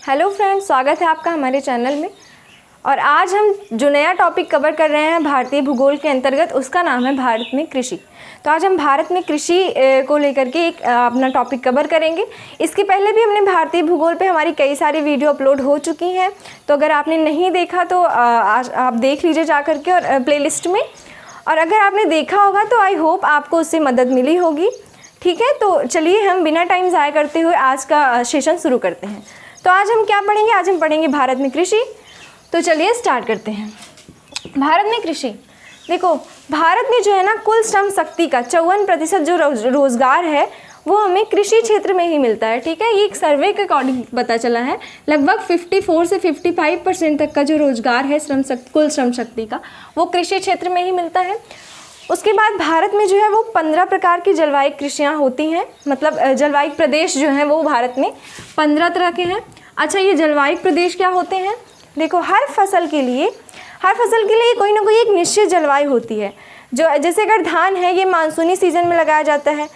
Hello friends, स्वागत है आपका हमारे चैनल में। और आज हम जो नया टॉपिक कवर कर रहे हैं भारतीय भूगोल के अंतर्गत, उसका नाम है भारत में कृषि। तो आज हम भारत में कृषि को लेकर के एक अपना टॉपिक कवर करेंगे। इसके पहले भी हमने भारतीय भूगोल पे हमारी कई सारी वीडियो अपलोड हो चुकी हैं, तो अगर आपने नहीं देखा तो आप देख लीजिए जा करके और प्लेलिस्ट में। और अगर आपने देखा होगा तो आई होप आपको उससे मदद मिली होगी। ठीक है, तो चलिए हम बिना टाइम ज़ाया करते हुए आज का सेशन शुरू करते हैं। तो आज हम क्या पढ़ेंगे? आज हम पढ़ेंगे भारत में कृषि। तो चलिए स्टार्ट करते हैं। भारत में कृषि, देखो भारत में जो है ना, कुल श्रम शक्ति का 54% जो रोज़गार है वो हमें कृषि क्षेत्र में ही मिलता है। ठीक है, ये एक सर्वे के अकॉर्डिंग पता चला है। लगभग 54 से 55% तक का जो रोज़गार है कुल श्रम शक्ति का, वो कृषि क्षेत्र में ही मिलता है। उसके बाद भारत में जो है वो 15 प्रकार की जलवायु कृषियाँ होती हैं, मतलब जलवायु प्रदेश जो हैं वो भारत में 15 तरह के हैं। अच्छा, ये जलवायु प्रदेश क्या होते हैं? देखो, हर फसल के लिए कोई ना कोई एक निश्चित जलवायु होती है। जो जैसे अगर धान है, ये मानसूनी सीजन में लगाया जाता है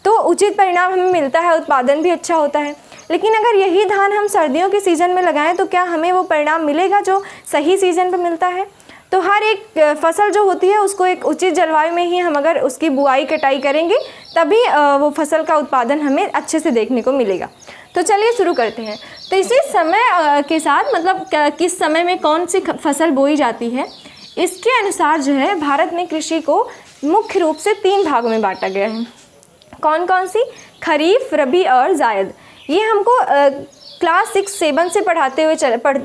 तो उचित परिणाम हमें मिलता है, उत्पादन भी अच्छा होता है। लेकिन अगर यही धान हम सर्दियों के सीज़न में लगाएं तो क्या हमें वो परिणाम मिलेगा जो सही सीज़न पर मिलता है? तो हर एक फसल जो होती है उसको एक उचित जलवायु में ही हम अगर उसकी बुआई कटाई करेंगे तभी वो फसल का उत्पादन हमें अच्छे से देखने को मिलेगा। तो चलिए शुरू करते हैं। तो इसी समय के साथ, मतलब किस समय में कौन सी फसल बोई जाती है, इसके अनुसार जो है भारत में कृषि को मुख्य रूप से 3 भागों में बांटा गया है। कौन कौन सी? खरीफ, रबी और जायद। ये हमको क्लास 6-7 से पढ़ते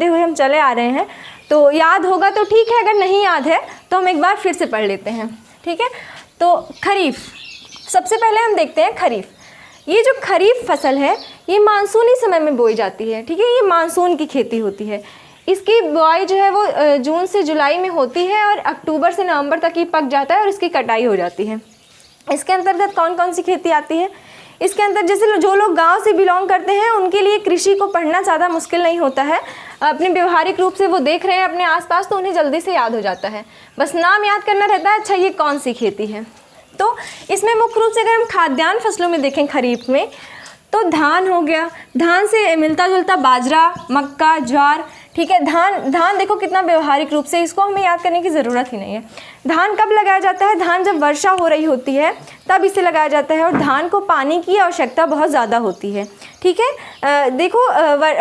हुए हम चले आ रहे हैं, तो याद होगा तो ठीक है, अगर नहीं याद है तो हम एक बार फिर से पढ़ लेते हैं। ठीक है, तो खरीफ, सबसे पहले हम देखते हैं खरीफ। ये जो खरीफ फसल है ये मानसूनी समय में बोई जाती है। ठीक है, ये मानसून की खेती होती है। इसकी बुआई जो है वो जून से जुलाई में होती है और अक्टूबर से नवंबर तक ये पक जाता है और इसकी कटाई हो जाती है। इसके अंतर्गत कौन कौन सी खेती आती है? इसके अंदर जैसे जो लोग गांव से बिलोंग करते हैं उनके लिए कृषि को पढ़ना ज़्यादा मुश्किल नहीं होता है। अपने व्यवहारिक रूप से वो देख रहे हैं अपने आसपास तो उन्हें जल्दी से याद हो जाता है, बस नाम याद करना रहता है। अच्छा, ये कौन सी खेती है? तो इसमें मुख्य रूप से अगर हम खाद्यान्न फसलों में देखें खरीफ में, तो धान हो गया, धान से मिलता जुलता बाजरा, मक्का, ज्वार। ठीक है, धान देखो कितना व्यवहारिक रूप से, इसको हमें याद करने की ज़रूरत ही नहीं है। धान कब लगाया जाता है? धान जब वर्षा हो रही होती है तब इसे लगाया जाता है, और धान को पानी की आवश्यकता बहुत ज़्यादा होती है। ठीक है, देखो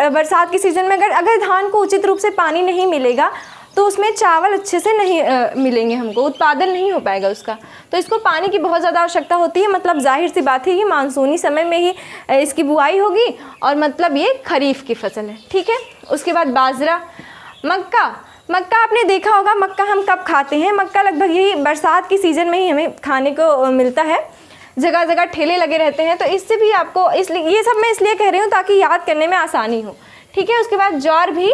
बरसात के सीज़न में अगर धान को उचित रूप से पानी नहीं मिलेगा तो उसमें चावल अच्छे से नहीं मिलेंगे, हमको उत्पादन नहीं हो पाएगा उसका। तो इसको पानी की बहुत ज़्यादा आवश्यकता होती है। मतलब जाहिर सी बात है कि मानसूनी समय में ही इसकी बुआई होगी, और मतलब ये खरीफ की फसल है। ठीक है, उसके बाद बाजरा, मक्का आपने देखा होगा, मक्का हम कब खाते हैं? मक्का लगभग यही बरसात की सीज़न में ही हमें खाने को मिलता है। जगह जगह ठेले लगे रहते हैं, तो इससे भी आपको, इसलिए ये सब मैं इसलिए कह रही हूँ ताकि याद करने में आसानी हो। ठीक है, उसके बाद ज्वार भी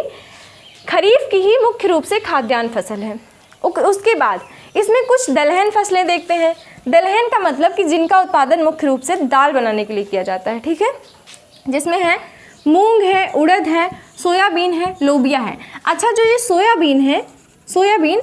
खरीफ की ही मुख्य रूप से खाद्यान्न फसल है। उसके बाद इसमें कुछ दलहन फसलें देखते हैं। दलहन का मतलब कि जिनका उत्पादन मुख्य रूप से दाल बनाने के लिए किया जाता है। ठीक है, जिसमें है मूंग है, उड़द है, सोयाबीन है, लोबिया है। अच्छा, जो ये सोयाबीन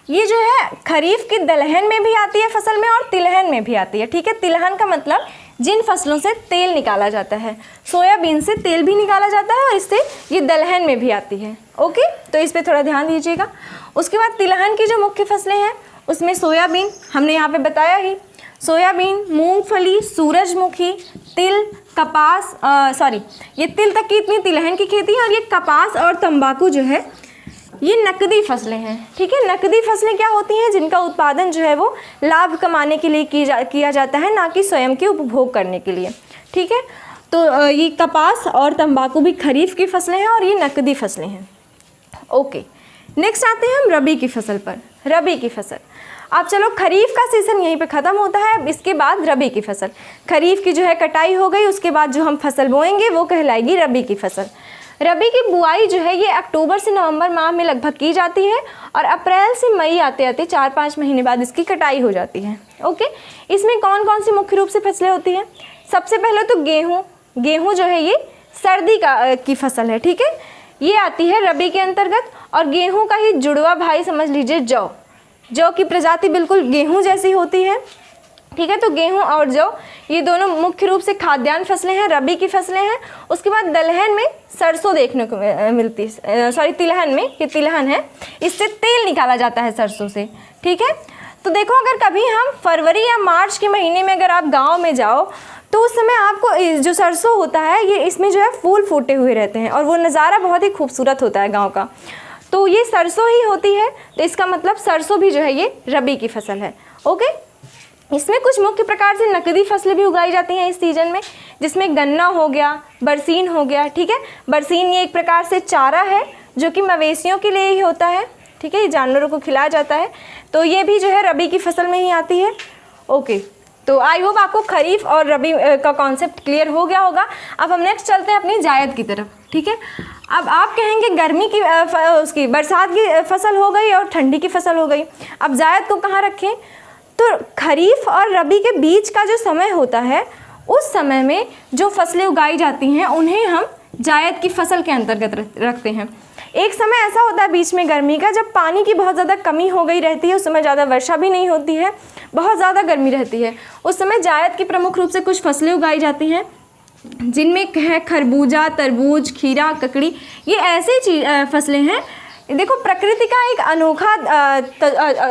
ये जो है खरीफ की दलहन में भी आती है फसल में और तिलहन में भी आती है। ठीक है, तिलहन का मतलब जिन फसलों से तेल निकाला जाता है, सोयाबीन से तेल भी निकाला जाता है और इससे ये दलहन में भी आती है। ओके, तो इस पे थोड़ा ध्यान दीजिएगा। उसके बाद तिलहन की जो मुख्य फसलें हैं उसमें सोयाबीन, हमने यहाँ पे बताया ही, सोयाबीन, मूंगफली, सूरजमुखी, तिल, कपास, ये तिल तक की इतनी तिलहन की खेती है। और ये कपास और तंबाकू जो है ये नकदी फसलें हैं। ठीक है, नकदी फसलें क्या होती हैं? जिनका उत्पादन जो है वो लाभ कमाने के लिए किया जाता है, ना कि स्वयं के उपभोग करने के लिए। ठीक है, तो ये कपास और तंबाकू भी खरीफ की फसलें हैं और ये नकदी फसलें हैं। ओके, नेक्स्ट आते हैं हम रबी की फसल पर। रबी की फसल, अब चलो खरीफ का सीज़न यहीं पे ख़त्म होता है, इसके बाद रबी की फसल। खरीफ की जो है कटाई हो गई, उसके बाद जो हम फसल बोएंगे वो कहलाएगी रबी की फसल। रबी की बुआई जो है ये अक्टूबर से नवंबर माह में लगभग की जाती है और अप्रैल से मई आते आते 4-5 महीने बाद इसकी कटाई हो जाती है। ओके, इसमें कौन कौन सी मुख्य रूप से फसलें होती हैं? सबसे पहले तो गेहूँ जो है ये सर्दी की फसल है। ठीक है, ये आती है रबी के अंतर्गत। और गेहूँ का ही जुड़वा भाई समझ लीजिए जौ की प्रजाति बिल्कुल गेहूँ जैसी होती है। ठीक है। तो गेहूं और जौ ये दोनों मुख्य रूप से खाद्यान्न फसलें हैं, रबी की फसलें हैं। उसके बाद दलहन में सरसों देखने को मिलती है, सॉरी तिलहन में, ये तिलहन है, इससे तेल निकाला जाता है सरसों से। ठीक है। तो देखो अगर कभी हम फरवरी या मार्च के महीने में अगर आप गाँव में जाओ तो उस समय आपको जो सरसों होता है ये इसमें जो है फूल फूटे हुए रहते हैं और वो नज़ारा बहुत ही खूबसूरत होता है गाँव का। तो ये सरसों ही होती है, तो इसका मतलब सरसों भी जो है ये रबी की फसल है। ओके। इसमें कुछ मुख्य प्रकार से नकदी फसलें भी उगाई जाती हैं इस सीजन में, जिसमें गन्ना हो गया, बरसीन हो गया। ठीक है। बरसीन ये एक प्रकार से चारा है जो कि मवेशियों के लिए ही होता है। ठीक है। ये जानवरों को खिलाया जाता है, तो ये भी जो है रबी की फसल में ही आती है। ओके। तो आई होप आपको खरीफ और रबी का कॉन्सेप्ट क्लियर हो गया होगा। अब हम नेक्स्ट चलते हैं अपनी जायद की तरफ। ठीक है। अब आप कहेंगे गर्मी की उसकी बरसात की फसल हो गई और ठंडी की फसल हो गई, अब जायद को कहाँ रखें? तो खरीफ और रबी के बीच का जो समय होता है उस समय में जो फसलें उगाई जाती हैं उन्हें हम जायद की फसल के अंतर्गत रखते हैं। एक समय ऐसा होता है बीच में गर्मी का जब पानी की बहुत ज़्यादा कमी हो गई रहती है, उस समय ज़्यादा वर्षा भी नहीं होती है, बहुत ज़्यादा गर्मी रहती है। उस समय जायद की प्रमुख रूप से कुछ फसलें उगाई जाती हैं जिनमें है खरबूजा, तरबूज, खीरा, ककड़ी। ये ऐसी फसलें हैं, देखो प्रकृति का एक अनोखा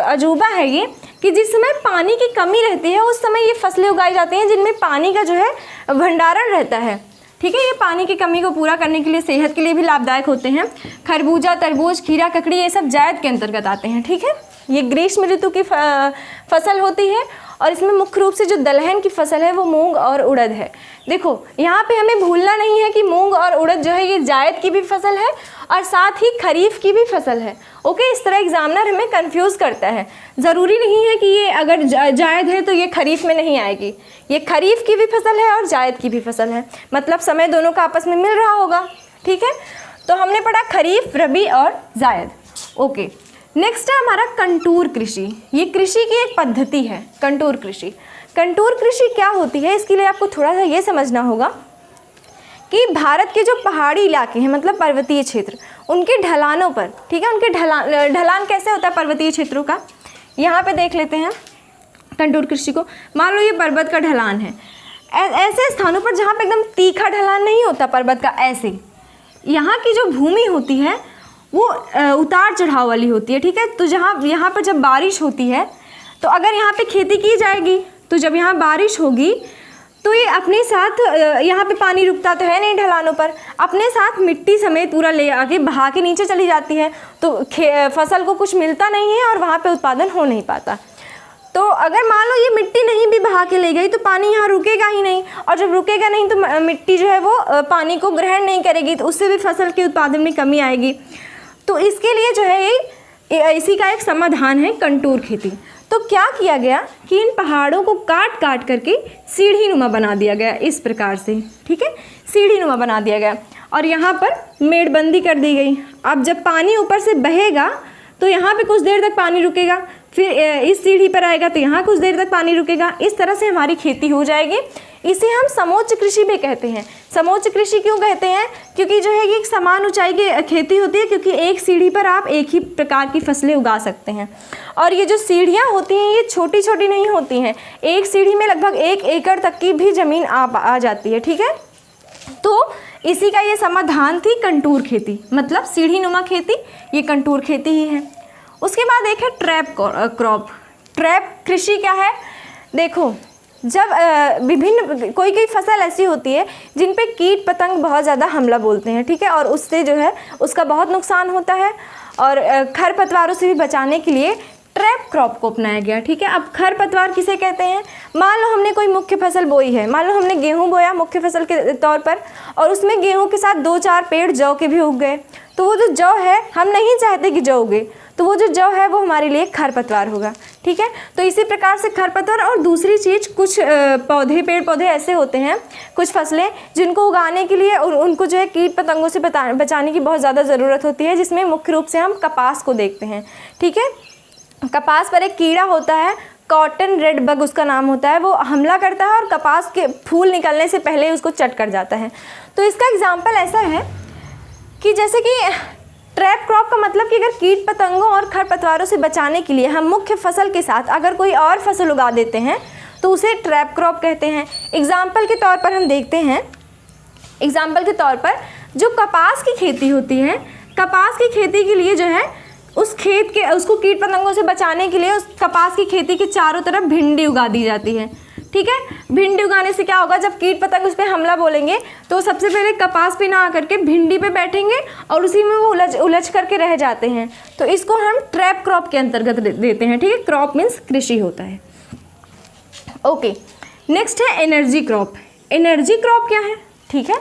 अजूबा है ये कि जिस समय पानी की कमी रहती है उस समय ये फसलें उगाई जाती हैं जिनमें पानी का जो है भंडारण रहता है। ठीक है। ये पानी की कमी को पूरा करने के लिए, सेहत के लिए भी लाभदायक होते हैं। खरबूजा, तरबूज, खीरा, ककड़ी ये सब जायद के अंतर्गत आते हैं। ठीक है। ये ग्रीष्म ऋतु की फसल होती है और इसमें मुख्य रूप से जो दलहन की फसल है वो मूंग और उड़द है। देखो यहाँ पे हमें भूलना नहीं है कि मूंग और उड़द जो है ये जायद की भी फसल है और साथ ही खरीफ की भी फसल है। ओके। इस तरह एग्जामिनर हमें कंफ्यूज करता है। ज़रूरी नहीं है कि ये अगर जायद है तो ये खरीफ में नहीं आएगी, ये खरीफ की भी फसल है और जायद की भी फसल है, मतलब समय दोनों का आपस में मिल रहा होगा। ठीक है। तो हमने पढ़ा खरीफ, रबी और जायद। ओके। नेक्स्ट है हमारा कंटूर कृषि। ये कृषि की एक पद्धति है, कंटूर कृषि। कंटूर कृषि क्या होती है, इसके लिए आपको थोड़ा सा ये समझना होगा कि भारत के जो पहाड़ी इलाके हैं, मतलब पर्वतीय क्षेत्र, उनके ढलानों पर, ठीक है, उनके ढलान कैसे होता है पर्वतीय क्षेत्रों का, यहाँ पे देख लेते हैं कंटूर कृषि को। मान लो ये पर्वत का ढलान है, ऐसे स्थानों पर जहाँ पे एकदम तीखा ढलान नहीं होता पर्वत का, ऐसे यहाँ की जो भूमि होती है वो उतार चढ़ाव वाली होती है। ठीक है। तो यहाँ पर जब बारिश होती है तो अगर यहाँ पे खेती की जाएगी तो जब यहाँ बारिश होगी तो ये अपने साथ, यहाँ पे पानी रुकता तो है नहीं ढलानों पर, अपने साथ मिट्टी समेत पूरा ले आके बहा के नीचे चली जाती है, तो फसल को कुछ मिलता नहीं है और वहाँ पे उत्पादन हो नहीं पाता। तो अगर मान लो ये मिट्टी नहीं भी बहा के ले गई तो पानी यहाँ रुकेगा ही नहीं, और जब रुकेगा नहीं तो मिट्टी जो है वो पानी को ग्रहण नहीं करेगी, तो उससे भी फसल के उत्पादन में कमी आएगी। तो इसके लिए जो है इसी का एक समाधान है कंटूर खेती। तो क्या किया गया कि इन पहाड़ों को काट काट करके सीढ़ी नुमा बना दिया गया इस प्रकार से। ठीक है। सीढ़ी नुमा बना दिया गया और यहाँ पर मेड़बंदी कर दी गई। अब जब पानी ऊपर से बहेगा तो यहाँ पे कुछ देर तक पानी रुकेगा, फिर इस सीढ़ी पर आएगा तो यहाँ कुछ देर तक पानी रुकेगा। इस तरह से हमारी खेती हो जाएगी। इसे हम समोच्च कृषि भी कहते हैं। समोच्च कृषि क्यों कहते हैं? क्योंकि जो है ये एक समान ऊंचाई की खेती होती है, क्योंकि एक सीढ़ी पर आप एक ही प्रकार की फसलें उगा सकते हैं। और ये जो सीढ़ियाँ होती हैं ये छोटी छोटी नहीं होती हैं, एक सीढ़ी में लगभग 1 एकड़ तक की भी ज़मीन आ जाती है। ठीक है। तो इसी का ये समाधान थी कंटूर खेती, मतलब सीढ़ी नुमा खेती, ये कंटूर खेती ही है। उसके बाद एक है ट्रैप क्रॉप। ट्रैप कृषि क्या है? देखो जब विभिन्न कोई फसल ऐसी होती है जिन पे कीट पतंग बहुत ज़्यादा हमला बोलते हैं। ठीक है। और उससे जो है उसका बहुत नुकसान होता है, और खरपतवारों से भी बचाने के लिए ट्रैप क्रॉप को अपनाया गया। ठीक है। अब खरपतवार किसे कहते हैं? मान लो हमने कोई मुख्य फसल बोई है, मान लो हमने गेहूं बोया मुख्य फसल के तौर पर, और उसमें गेहूं के साथ 2-4 पेड़ जौ के भी उग गए, तो वो जो जौ है हम नहीं चाहते कि जौ उगे, तो वो जो जौ है वो हमारे लिए खरपतवार होगा। ठीक है। तो इसी प्रकार से खरपतवार, और दूसरी चीज़ कुछ पेड़ पौधे ऐसे होते हैं, कुछ फसलें जिनको उगाने के लिए उनको जो है कीट पतंगों से बचाने की बहुत ज़्यादा ज़रूरत होती है, जिसमें मुख्य रूप से हम कपास को देखते हैं। ठीक है। कपास पर एक कीड़ा होता है, कॉटन रेड बग उसका नाम होता है, वो हमला करता है और कपास के फूल निकलने से पहले उसको चट कर जाता है। तो इसका एग्जाम्पल ऐसा है कि जैसे कि ट्रैप क्रॉप का मतलब कि अगर कीट पतंगों और खरपतवारों से बचाने के लिए हम मुख्य फसल के साथ अगर कोई और फसल उगा देते हैं तो उसे ट्रैप क्रॉप कहते हैं। एग्जाम्पल के तौर पर हम देखते हैं, एग्जाम्पल के तौर पर जो कपास की खेती होती है, कपास की खेती के लिए जो है उस खेत के उसको कीट पतंगों से बचाने के लिए उस कपास की खेती के चारों तरफ भिंडी उगा दी जाती है। ठीक है, भिंडी उगाने से क्या होगा, जब कीट पतंग उस पर हमला बोलेंगे तो सबसे पहले कपास पे ना आकर के भिंडी पे बैठेंगे और उसी में वो उलझ करके रह जाते हैं। तो इसको हम ट्रैप क्रॉप के अंतर्गत देते हैं। ठीक है, क्रॉप मीन्स कृषि होता है। ओके, नेक्स्ट है एनर्जी क्रॉप। एनर्जी क्रॉप क्या है? ठीक है,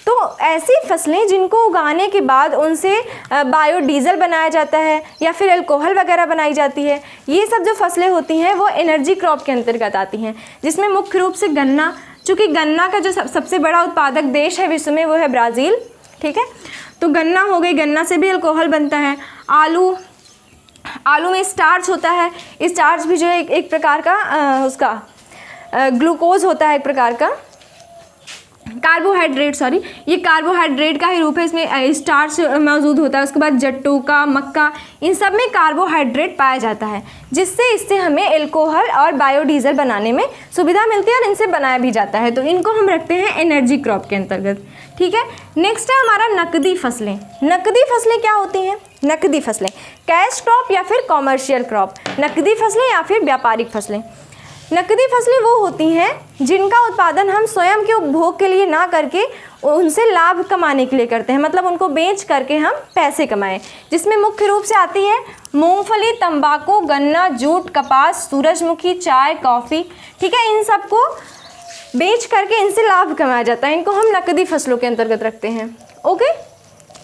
तो ऐसी फसलें जिनको उगाने के बाद उनसे बायोडीज़ल बनाया जाता है या फिर अल्कोहल वगैरह बनाई जाती है, ये सब जो फसलें होती हैं वो एनर्जी क्रॉप के अंतर्गत आती हैं, जिसमें मुख्य रूप से गन्ना, चूँकि गन्ना का जो सबसे बड़ा उत्पादक देश है विश्व में वो है ब्राज़ील। ठीक है, तो गन्ना हो गई, गन्ना से भी अल्कोहल बनता है। आलू में स्टार्च होता है, स्टार्च भी जो है एक प्रकार का उसका ग्लूकोज होता है, एक प्रकार का कार्बोहाइड्रेट, सॉरी ये कार्बोहाइड्रेट का ही रूप है, इसमें स्टार्च मौजूद होता है। उसके बाद जट्टूका, मक्का, इन सब में कार्बोहाइड्रेट पाया जाता है, इससे हमें एल्कोहल और बायोडीज़ल बनाने में सुविधा मिलती है और इनसे बनाया भी जाता है। तो इनको हम रखते हैं एनर्जी क्रॉप के अंतर्गत। ठीक है, नेक्स्ट है हमारा नकदी फसलें। नकदी फसलें क्या होती हैं? नकदी फसलें कैश क्रॉप या फिर कॉमर्शियल क्रॉप, नकदी फसलें या फिर व्यापारिक फसलें। नकदी फसलें वो होती हैं जिनका उत्पादन हम स्वयं के उपभोग के लिए ना करके उनसे लाभ कमाने के लिए करते हैं, मतलब उनको बेच करके हम पैसे कमाएं, जिसमें मुख्य रूप से आती है मूंगफली, तंबाकू, गन्ना, जूट, कपास, सूरजमुखी, चाय, कॉफ़ी। ठीक है, इन सबको बेच करके इनसे लाभ कमाया जाता है, इनको हम नकदी फसलों के अंतर्गत रखते हैं। ओके,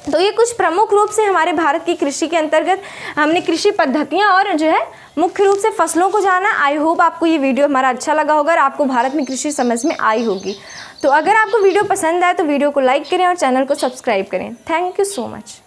तो ये कुछ प्रमुख रूप से हमारे भारत की कृषि के अंतर्गत हमने कृषि पद्धतियाँ और जो है मुख्य रूप से फसलों को जाना। आई होप आपको ये वीडियो हमारा अच्छा लगा होगा और आपको भारत में कृषि समझ में आई होगी। तो अगर आपको वीडियो पसंद आए तो वीडियो को लाइक करें और चैनल को सब्सक्राइब करें। Thank you so much.